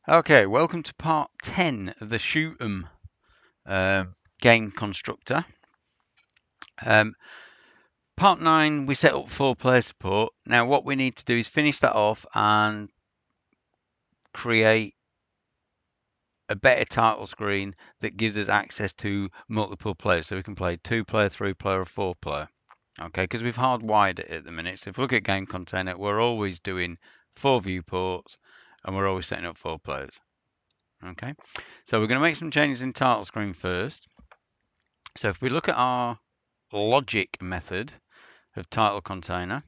Okay, welcome to part 10 of the Shoot 'em game constructor. Um, Part 9, we set up 4-player support. Now, what we need to do is finish that off and create a better title screen that gives us access to multiple players. So we can play 2-player, 3-player, or 4-player. Okay, because we've hardwired it at the minute. So if we look at game container, we're always doing 4 viewports and we're always setting up 4 players. Okay, so we're going to make some changes in title screen first. So if we look at our logic method of title container,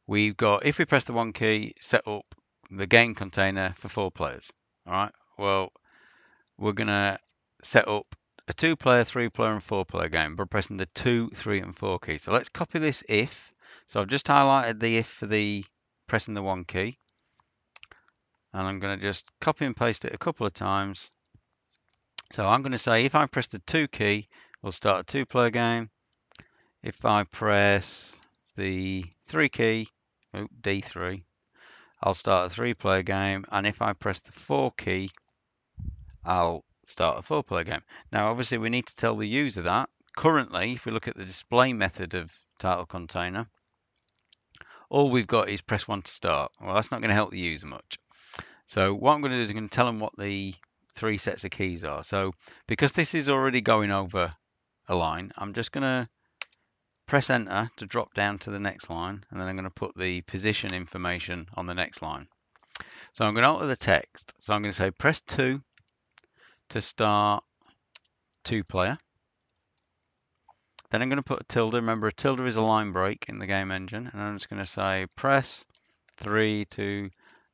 we've got, if we press the 1 key, set up the game container for 4 players. All right, well, we're going to set up a 2-player, 3-player, and 4-player game by pressing the 2, 3, and 4 key. So let's copy this if. So I've just highlighted the if for the pressing the 1 key. And I'm going to just copy and paste it a couple of times. So I'm going to say if I press the 2 key, we'll start a 2-player game. If I press the 3 key, D3, I'll start a 3-player game. And if I press the 4 key, I'll start a 4-player game. Now, obviously, we need to tell the user that. Currently, if we look at the display method of title container, all we've got is press 1 to start. Well, that's not going to help the user much. So what I'm going to do is I'm going to tell them what the 3 sets of keys are. So because this is already going over a line, I'm just going to press enter to drop down to the next line, and then I'm going to put the position information on the next line. So I'm going to alter the text. So I'm going to say press 2 to start 2-player. Then I'm going to put a tilde. Remember, a tilde is a line break in the game engine. And I'm just going to say press 3 to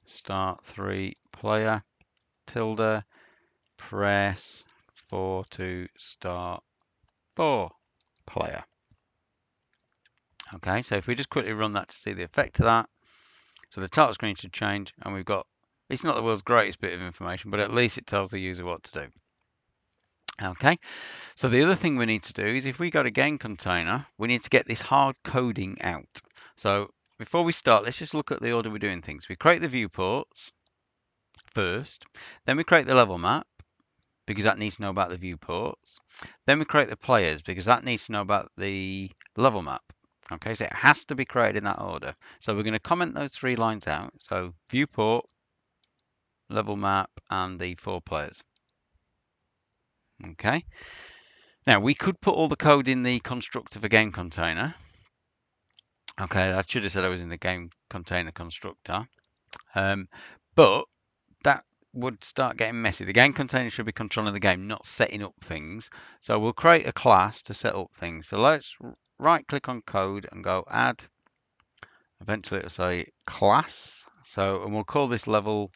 start 3-player, tilde, press 4 to start 4-player. Okay, so if we just quickly run that to see the effect of that. So the title screen should change, and we've got, it's not the world's greatest bit of information, but at least it tells the user what to do. Okay, so the other thing we need to do is if we go to game container, we need to get this hard coding out. So before we start, let's just look at the order we're doing things. We create the viewports first, then we create the level map, because that needs to know about the viewports. Then we create the players, because that needs to know about the level map. Okay, so it has to be created in that order. So we're going to comment those 3 lines out. So viewport, level map, and the 4 players. Okay. Now we could put all the code in the constructor for game container. Okay, I should have said I was in the game container constructor. But that would start getting messy. The game container should be controlling the game, not setting up things. So we'll create a class to set up things. So let's right click on code and go add. Eventually it'll say class. So, and we'll call this level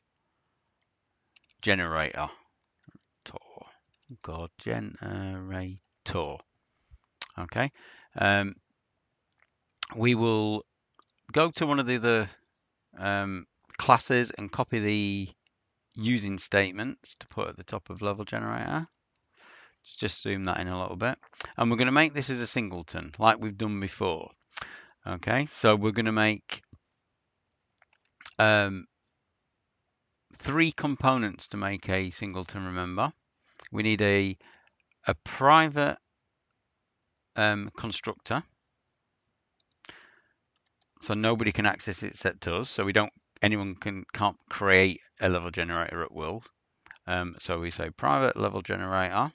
generator. God, generator. Okay. We will go to one of the other classes and copy the using statements to put at the top of level generator. Let's just zoom that in a little bit. And we're going to make this as a singleton like we've done before. Okay, so we're going to make 3 components to make a singleton, remember. We need a private constructor. So nobody can access it except us. So anyone can't create a level generator at will. So we say private level generator.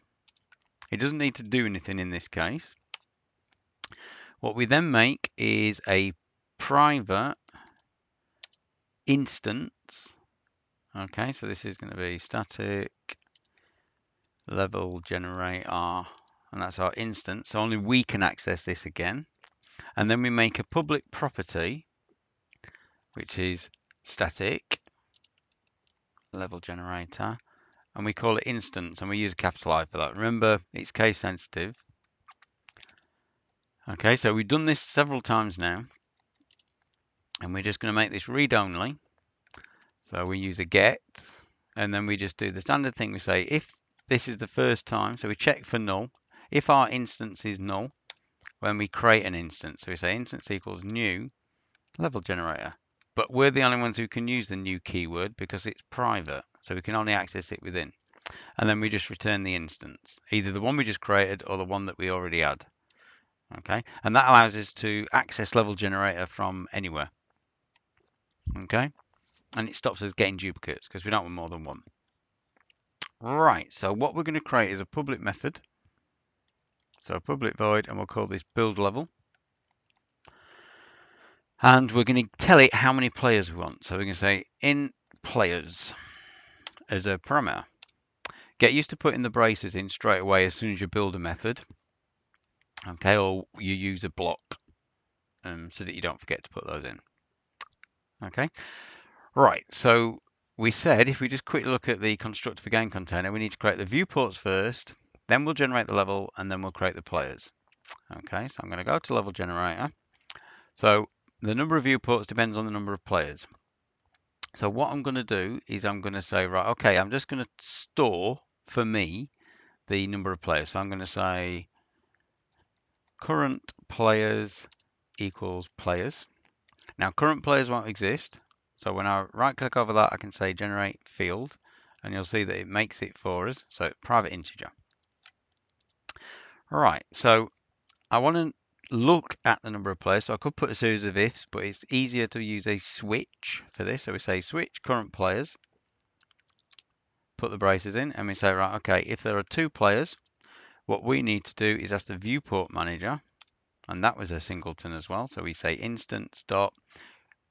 It doesn't need to do anything in this case. What we then make is a private instance. Okay, so this is going to be static level generator, and that's our instance. So only we can access this again. And then we make a public property, which is static level generator, and we call it instance, and we use a capital I for that. Remember, it's case sensitive. Okay, so we've done this several times now, and we're just going to make this read only. So we use a get, and then we just do the standard thing. We say if this is the first time, so we check for null. If our instance is null, when we create an instance, so we say instance equals new level generator, but we're the only ones who can use the new keyword because it's private. So we can only access it within. And then we just return the instance, either the one we just created or the one that we already had. Okay, and that allows us to access level generator from anywhere. Okay, and it stops us getting duplicates because we don't want more than one. Right, so what we're going to create is a public method. So a public void, and we'll call this build level. And we're going to tell it how many players we want. So we're going to say in players as a parameter. Get used to putting the braces in straight away as soon as you build a method. Okay, or you use a block so that you don't forget to put those in. Okay, right, so we said if we just quickly look at the constructor for game container, we need to create the viewports first, then we'll generate the level, and then we'll create the players. Okay, so I'm going to go to level generator. So the number of viewports depends on the number of players. So what I'm going to do is I'm going to say, right, okay, I'm just going to store for me the number of players. So I'm going to say current players equals players. Now current players won't exist. So when I right click over that, I can say generate field, and you'll see that it makes it for us. So private integer. All right, so I want to look at the number of players. So I could put a series of ifs, but it's easier to use a switch for this. So we say switch current players, put the braces in, and we say, right, okay, if there are 2 players, what we need to do is ask the viewport manager, and that was a singleton as well. So we say instance dot,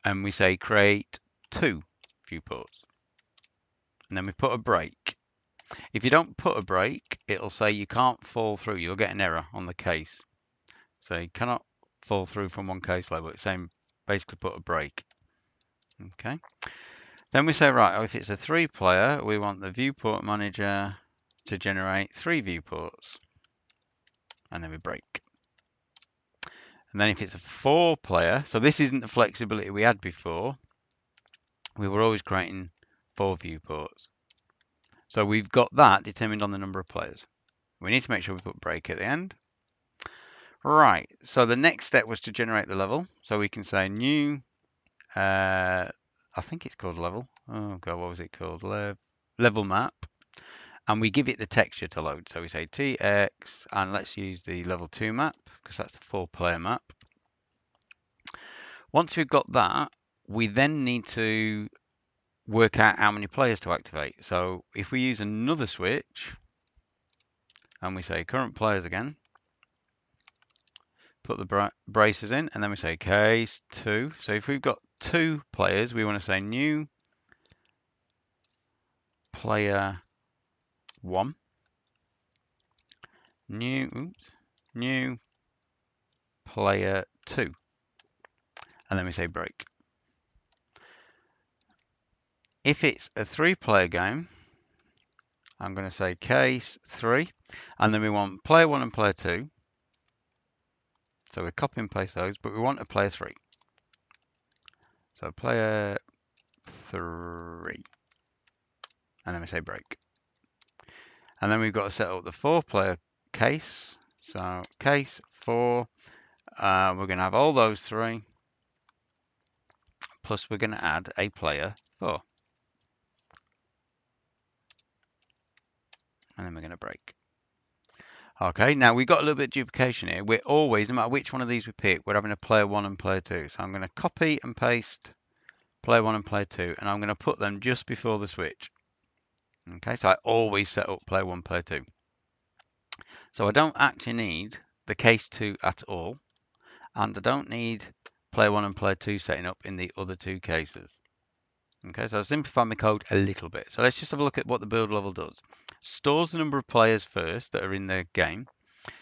and we say create 2 viewports. And then we put a break. If you don't put a break, it'll say you can't fall through. You'll get an error on the case. So you cannot fall through from one case level. It's saying basically put a break. Okay. Then we say, right, if it's a 3 player, we want the viewport manager to generate 3 viewports. And then we break. And then if it's a 4 player, so this isn't the flexibility we had before. We were always creating 4 viewports. So we've got that determined on the number of players. We need to make sure we put break at the end. Right, so the next step was to generate the level. So we can say new, I think it's called level. Oh God, what was it called? Level map. And we give it the texture to load. So we say TX, and let's use the level 2 map, because that's the 4-player map. Once we've got that, we then need to work out how many players to activate. So if we use another switch, and we say current players again, put the braces in, and then we say case 2. So if we've got 2 players, we want to say new player 1, new player 2, and then we say break. If it's a 3-player game, I'm going to say case 3, and then we want player 1 and player 2. So we copy and paste those, but we want a player 3. So player 3, and then we say break. And then we've got to set up the 4-player case. So case 4, we're going to have all those 3, plus we're going to add a player 4. And then we're going to break. Okay, now we've got a little bit of duplication here. We're always, no matter which one of these we pick, we're having a player 1 and player 2. So I'm going to copy and paste player 1 and player 2, and I'm going to put them just before the switch. Okay, so I always set up player 1, player 2. So I don't actually need the case 2 at all, and I don't need player 1 and player 2 setting up in the other 2 cases. Okay, so I've simplified my code a little bit. So let's just have a look at what the build level does. Stores the number of players first that are in the game,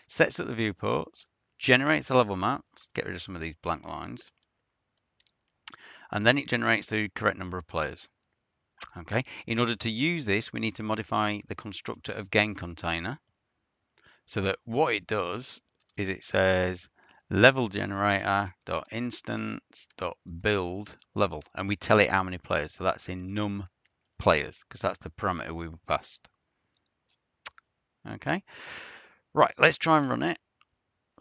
sets up the viewports, generates the level map, let's get rid of some of these blank lines, and then it generates the correct number of players. Okay, in order to use this, we need to modify the constructor of game container so that what it does is it says level generator dot instance dot build level, and we tell it how many players. So that's in num players because that's the parameter we were passed. Okay, right, let's try and run it,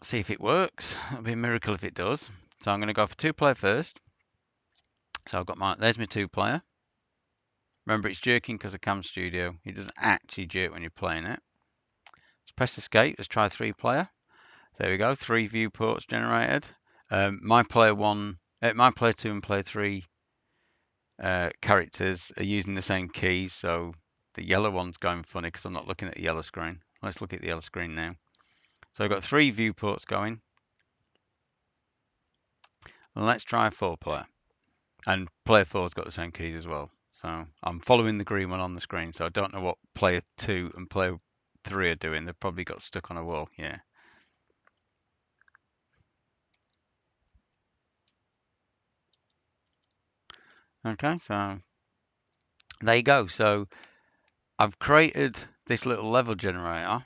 see if it works. It'll be a miracle if it does. So I'm going to go for 2 player first, So I've got there's my 2-player. Remember, it's jerking because of Cam Studio. It doesn't actually jerk when you're playing it. Let's press escape. Let's try 3-player. There we go. 3 viewports generated. My player 2 and player 3 characters are using the same keys, so the yellow one's going funny because I'm not looking at the yellow screen. Let's look at the yellow screen now. So I've got 3 viewports going. And let's try a 4-player. And player 4's got the same keys as well. So I'm following the green one on the screen, so I don't know what player 2 and player 3 are doing. They've probably got stuck on a wall, yeah. Okay, so there you go. So I've created this little level generator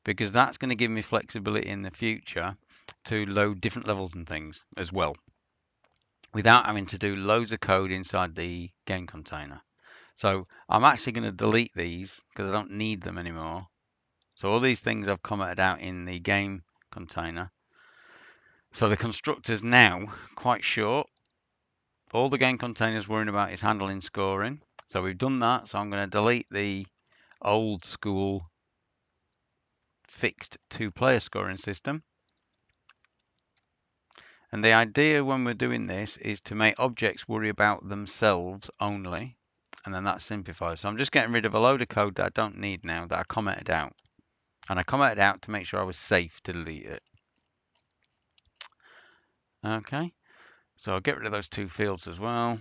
because that's going to give me flexibility in the future to load different levels and things as well, without having to do loads of code inside the game container. So I'm actually going to delete these because I don't need them anymore. So all these things I've commented out in the game container. So the constructor's now quite short. All the game container's worrying about is handling scoring. So we've done that. So I'm going to delete the old school fixed 2-player scoring system. And the idea when we're doing this is to make objects worry about themselves only. And then that simplifies. So I'm just getting rid of a load of code that I don't need now that I commented out. And I commented out to make sure I was safe to delete it. Okay, so I'll get rid of those 2 fields as well.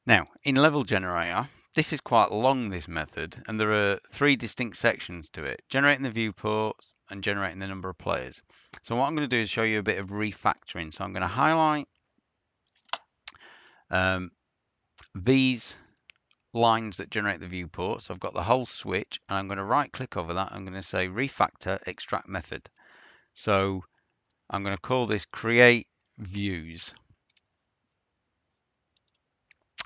Now, in level generator, this is quite long, this method, and there are 3 distinct sections to it: generating the viewports and generating the number of players. So what I'm going to do is show you a bit of refactoring. So I'm going to highlight these lines that generate the viewport. So I've got the whole switch, and I'm going to right click over that. I'm going to say refactor extract method. So I'm going to call this create views.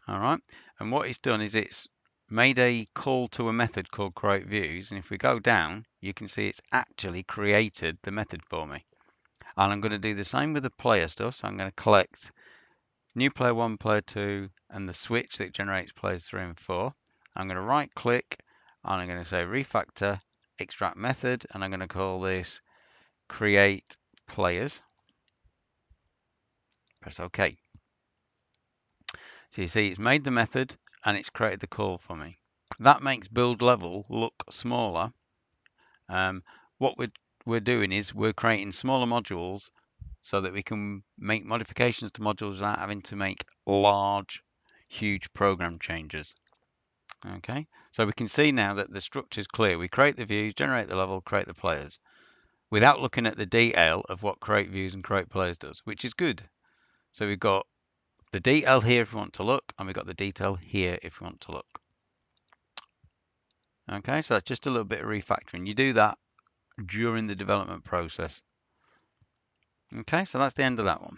All right, and what it's done is it's made a call to a method called create views, and if we go down, you can see it's actually created the method for me. And I'm going to do the same with the player stuff. So I'm going to collect new player 1, player 2, and the switch that generates players 3 and 4. I'm going to right click and I'm going to say refactor extract method, and I'm going to call this create players. Press OK. So you see it's made the method and it's created the call for me. That makes build level look smaller. What we're doing is we're creating smaller modules so that we can make modifications to modules without having to make large, huge program changes. Okay, so we can see now that the structure is clear. We create the views, generate the level, create the players, without looking at the detail of what create views and create players does, which is good. So we've got the detail here if we want to look, and we've got the detail here if we want to look. Okay, so that's just a little bit of refactoring. You do that during the development process. Okay, so that's the end of that one.